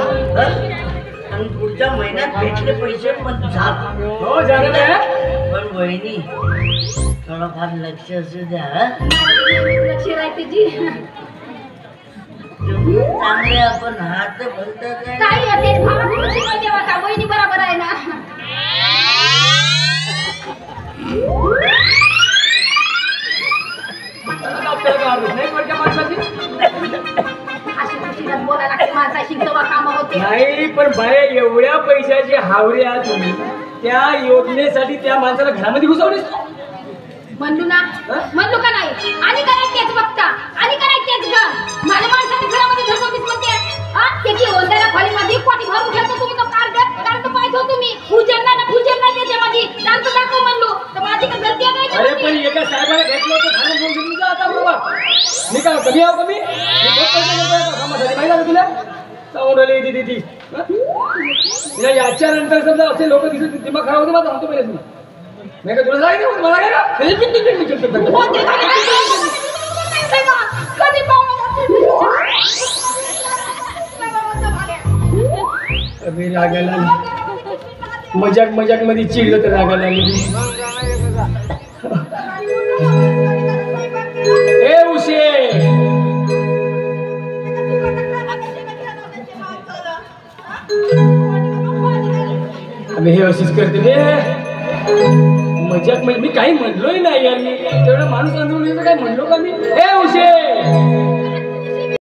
आणि पुढच्या महिन्यात भेटले पैसे पण हो जाणार आहे. पण वहिनी थोडंफार लक्ष असू द्या. लक्ष राहते जी. चांगले आपण हात बोलतात काही ते भावाला शिकवते देवा का वहिनी बरोबर आहे ना. आपल्याला काय आवडत नाही पण त्या माणसाची अशी कुशीला बोलायला लागते माणसाशी तेव्हा कामं होते. नाही पण बाय एवढ्या पैशाची हावरे आहात तुम्ही त्या योजनेसाठी त्या माणसाला घरामध्ये घुसवलीस तू. म्हणलो ना म्हणलो का नाही आणि काय तेच बघता आणि काय तेच ग माझ्या माणसाने घरामध्ये घुसवलीस म्हणते. त्याची ओंदाला खोलीमध्ये कोटी भरून घेतो तुम्ही तो कार्ड पाहिजे तुम्ही उजरला ना त्याच्यामध्ये दांत दाखव म्हणलो तर माझी का गलती आहे का? अरे पण एका साहेबाला भेटलो तर खाणं घेऊन घेऊन जा आता बाबा. मी काय कधी आहो कमी कामासाठी माहिती आहे तुला चावून राहिली ती ती तिला याच्या नंतर समजा असे लोक दिसत दिमाग खराब होते माझा होतो पहिले तुम्ही नाही का तुला सांगितलं मला काय अरे रागायला मजाक मध्ये चिडलं तर रागायला ए उशे अबे हे अशीच करते रे मजाक म्हणजे मी काही म्हणलोय नाही यार मी तेवढा माणूस अंदरून काय म्हणलो का मी ए उशे